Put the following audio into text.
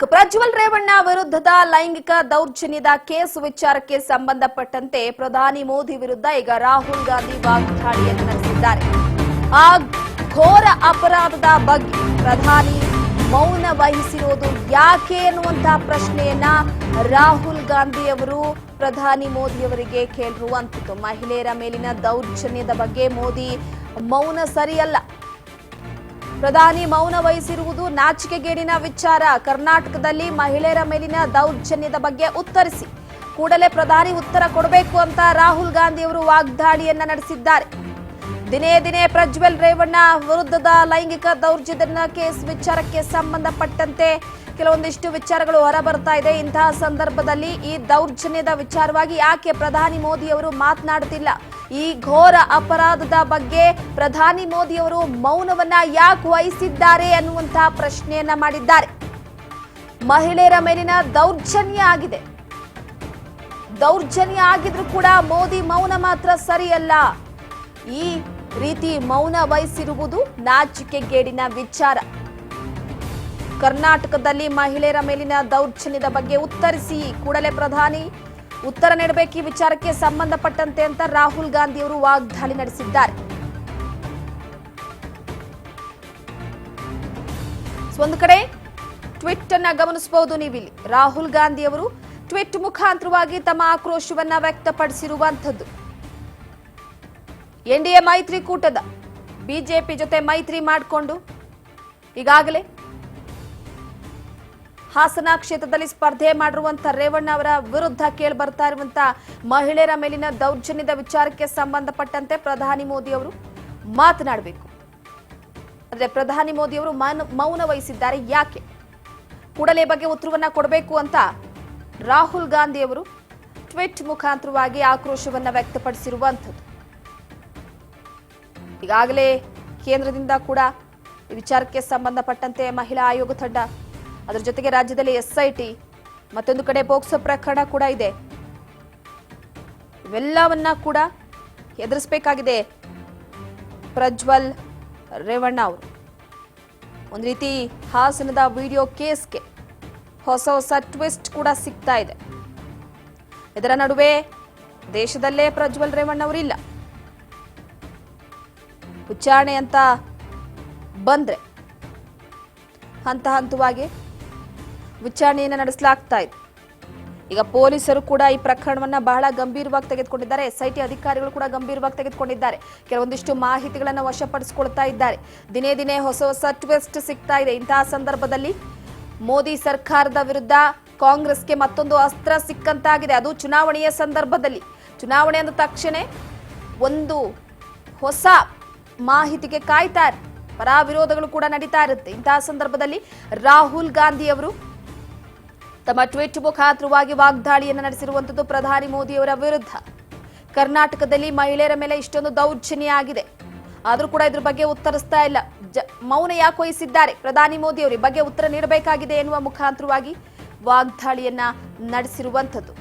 Shock Prajwal Revanna ವಿರುದ್ಧದ ಲೈಂಗಿಕ ದೌರ್ಜನ್ಯದ ಕೇಸ್ ವಿಚಾರಕ್ಕೆ ಸಂಬಂಧಪಟ್ಟಂತೆ ಪ್ರಧಾನಿ ಮೋದಿ ವಿರುದ್ಧ ಈಗ ರಾಹುಲ್ ಗಾಂಧಿ ವಾಗ್ದಾಳಿಯನ್ನು ನಡೆಸಿದ್ದಾರೆ. ಆ ಘೋರ ಅಪರಾಧದ ಬಗ್ಗೆ ಪ್ರಧಾನಿ ಮೌನ ವಹಿಸಿರುವುದು ಯಾಕೆ ಎನ್ನುವಂತಹ ಪ್ರಶ್ನೆಯನ್ನ ರಾಹುಲ್ ಗಾಂಧಿ ಅವರು ಪ್ರಧಾನಿ ಮೋದಿ ಅವರಿಗೆ ಕೇಳಿರುವಂತದ್ದು. ಮಹಿಳೆಯರ ಮೇಲಿನ ದೌರ್ಜನ್ಯದ ಬಗ್ಗೆ ಮೋದಿ ಮೌನ ಸರಿಯಲ್ಲ. ಪ್ರಧಾನಿ ಮೌನ ವಹಿಸಿರುವುದು ನಾಚಿಕೆಗೇಡಿನ ವಿಚಾರ. ಕರ್ನಾಟಕದಲ್ಲಿ ಮಹಿಳೆಯರ ಮೇಲಿನ ದೌರ್ಜನ್ಯದ ಬಗ್ಗೆ ಉತ್ತರಿಸಿ, ಕೂಡಲೇ ಪ್ರಧಾನಿ ಉತ್ತರ ಕೊಡಬೇಕು ಅಂತ ರಾಹುಲ್ ಗಾಂಧಿ ಅವರು ವಾಗ್ದಾಳಿಯನ್ನ ನಡೆಸಿದ್ದಾರೆ. ದಿನೇ ದಿನೇ ಪ್ರಜ್ವಲ್ ರೇವಣ್ಣ ವಿರುದ್ಧದ ಲೈಂಗಿಕ ದೌರ್ಜನ್ಯ ಕೇಸ್ ವಿಚಾರಕ್ಕೆ ಸಂಬಂಧಪಟ್ಟಂತೆ ಕೆಲವೊಂದಿಷ್ಟು ವಿಚಾರಗಳು ಹೊರಬರ್ತಾ ಇದೆ. ಇಂತಹ ಸಂದರ್ಭದಲ್ಲಿ ಈ ದೌರ್ಜನ್ಯದ ವಿಚಾರವಾಗಿ ಯಾಕೆ ಪ್ರಧಾನಿ ಮೋದಿ ಅವರು ಮಾತನಾಡುತ್ತಿಲ್ಲ? ಈ ಘೋರ ಅಪರಾಧದ ಬಗ್ಗೆ ಪ್ರಧಾನಿ ಮೋದಿ ಅವರು ಮೌನವನ್ನ ಯಾಕೆ ವಹಿಸಿದ್ದಾರೆ ಅನ್ನುವಂತಹ ಪ್ರಶ್ನೆಯನ್ನ ಮಾಡಿದ್ದಾರೆ. ಮಹಿಳೆಯರ ಮೇಲಿನ ದೌರ್ಜನ್ಯ ಆಗಿದೆ. ದೌರ್ಜನ್ಯ ಆಗಿದ್ರೂ ಕೂಡ ಮೋದಿ ಮೌನ ಮಾತ್ರ ಸರಿಯಲ್ಲ. ಈ ರೀತಿ ಮೌನ ವಹಿಸಿರುವುದು ನಾಚಿಕೆಗೇಡಿನ ವಿಚಾರ. ಕರ್ನಾಟಕದಲ್ಲಿ ಮಹಿಳೆಯರ ಮೇಲಿನ ದೌರ್ಜನ್ಯದ ಬಗ್ಗೆ ಉತ್ತರಿಸಿ, ಕೂಡಲೇ ಪ್ರಧಾನಿ ಉತ್ತರ ನೀಡಬೇಕು ಈ ವಿಚಾರಕ್ಕೆ ಸಂಬಂಧಪಟ್ಟಂತೆ ಅಂತ ರಾಹುಲ್ ಗಾಂಧಿ ಅವರು ವಾಗ್ದಾಳಿ ನಡೆಸಿದ್ದಾರೆ. ಒಂದು ಕಡೆ ಟ್ವೀಟ್ ಅನ್ನ ಗಮನಿಸಬಹುದು ನೀವಿಲ್ಲಿ. ರಾಹುಲ್ ಗಾಂಧಿ ಅವರು ಟ್ವೀಟ್ ಮುಖಾಂತರವಾಗಿ ತಮ್ಮ ಆಕ್ರೋಶವನ್ನ ವ್ಯಕ್ತಪಡಿಸಿರುವಂತದ್ದು. ಎನ್ಡಿಎ ಮೈತ್ರಿಕೂಟದ ಬಿಜೆಪಿ ಜೊತೆ ಮೈತ್ರಿ ಮಾಡಿಕೊಂಡು ಈಗಾಗಲೇ ಹಾಸನ ಕ್ಷೇತ್ರದಲ್ಲಿ ಸ್ಪರ್ಧೆ ಮಾಡಿರುವಂತಹ ರೇವಣ್ಣ ಅವರ ವಿರುದ್ಧ ಕೇಳಿ ಬರ್ತಾ ಇರುವಂತಹ ಮಹಿಳೆಯರ ಮೇಲಿನ ದೌರ್ಜನ್ಯದ ವಿಚಾರಕ್ಕೆ ಸಂಬಂಧಪಟ್ಟಂತೆ ಪ್ರಧಾನಿ ಮೋದಿ ಅವರು ಮಾತನಾಡಬೇಕು. ಆದರೆ ಪ್ರಧಾನಿ ಮೋದಿ ಅವರು ಮೌನ ವಹಿಸಿದ್ದಾರೆ. ಯಾಕೆ? ಕೂಡಲೇ ಬಗ್ಗೆ ಉತ್ತರವನ್ನ ಕೊಡಬೇಕು ಅಂತ ರಾಹುಲ್ ಗಾಂಧಿ ಅವರು ಟ್ವೀಟ್ ಮುಖಾಂತರವಾಗಿ ಆಕ್ರೋಶವನ್ನ ವ್ಯಕ್ತಪಡಿಸಿರುವಂಥದ್ದು. ಈಗಾಗಲೇ ಕೇಂದ್ರದಿಂದ ಕೂಡ ಈ ವಿಚಾರಕ್ಕೆ ಸಂಬಂಧಪಟ್ಟಂತೆ ಮಹಿಳಾ ಆಯೋಗ ತಂಡ, ಅದರ ಜೊತೆಗೆ ರಾಜ್ಯದಲ್ಲಿ ಎಸ್ಐಟಿ, ಮತ್ತೊಂದು ಕಡೆ ಪೋಕ್ಸೋ ಪ್ರಕರಣ ಕೂಡ ಇದೆ. ಇವೆಲ್ಲವನ್ನ ಕೂಡ ಎದುರಿಸಬೇಕಾಗಿದೆ ಪ್ರಜ್ವಲ್ ರೇವಣ್ಣ ಅವರು. ಒಂದು ರೀತಿ ಹಾಸನದ ವಿಡಿಯೋ ಕೇಸ್ಗೆ ಹೊಸ ಟ್ವಿಸ್ಟ್ ಕೂಡ ಸಿಗ್ತಾ ಇದೆ. ಇದರ ನಡುವೆ ದೇಶದಲ್ಲೇ ಪ್ರಜ್ವಲ್ ರೇವಣ್ಣ ಅವರಿಲ್ಲ. ವಿಚಾರಣೆ ಅಂತ ಬಂದ್ರೆ ಹಂತ ಹಂತವಾಗಿ ವಿಚಾರಣೆಯನ್ನು ನಡೆಸಲಾಗ್ತಾ ಇದೆ. ಈಗ ಪೊಲೀಸರು ಕೂಡ ಈ ಪ್ರಕರಣವನ್ನ ಬಹಳ ಗಂಭೀರವಾಗಿ ತೆಗೆದುಕೊಂಡಿದ್ದಾರೆ. ಎಸ್ಐಟಿ ಅಧಿಕಾರಿಗಳು ಕೂಡ ಗಂಭೀರವಾಗಿ ತೆಗೆದುಕೊಂಡಿದ್ದಾರೆ. ಕೆಲವೊಂದಿಷ್ಟು ಮಾಹಿತಿಗಳನ್ನು ವಶಪಡಿಸಿಕೊಳ್ತಾ ಇದ್ದಾರೆ. ದಿನೇ ದಿನೇ ಹೊಸ ಟ್ವಿಸ್ಟ್ ಸಿಗ್ತಾ ಇದೆ. ಇಂತಹ ಸಂದರ್ಭದಲ್ಲಿ ಮೋದಿ ಸರ್ಕಾರದ ವಿರುದ್ಧ ಕಾಂಗ್ರೆಸ್ಗೆ ಮತ್ತೊಂದು ಅಸ್ತ್ರ ಸಿಕ್ಕಂತಾಗಿದೆ. ಅದು ಚುನಾವಣೆಯ ಸಂದರ್ಭದಲ್ಲಿ. ಚುನಾವಣೆ ಅಂದ ತಕ್ಷಣ ಒಂದು ಹೊಸ ಮಾಹಿತಿಗೆ ಕಾಯ್ತಾರೆ. ಪರ ವಿರೋಧಗಳು ಕೂಡ ನಡೀತಾ ಇರುತ್ತೆ. ಇಂತಹ ಸಂದರ್ಭದಲ್ಲಿ ರಾಹುಲ್ ಗಾಂಧಿ ಅವರು ತಮ್ಮ ಟ್ವೀಟ್ ಮುಖಾಂತರವಾಗಿ ವಾಗ್ದಾಳಿಯನ್ನು ನಡೆಸಿರುವಂತದ್ದು ಪ್ರಧಾನಿ ಮೋದಿಯವರ ವಿರುದ್ಧ. ಕರ್ನಾಟಕದಲ್ಲಿ ಮಹಿಳೆಯರ ಮೇಲೆ ಇಷ್ಟೊಂದು ದೌರ್ಜನ್ಯ ಆಗಿದೆ, ಆದ್ರೂ ಕೂಡ ಇದ್ರ ಬಗ್ಗೆ ಉತ್ತರಿಸ್ತಾ ಇಲ್ಲ. ಮೌನ ಯಾಕೆ ವಹಿಸಿದ್ದಾರೆ ಪ್ರಧಾನಿ ಮೋದಿ ಅವರು? ಈ ಬಗ್ಗೆ ಉತ್ತರ ನೀಡಬೇಕಾಗಿದೆ ಎನ್ನುವ ಮುಖಾಂತರವಾಗಿ ವಾಗ್ದಾಳಿಯನ್ನ ನಡೆಸಿರುವಂತದ್ದು.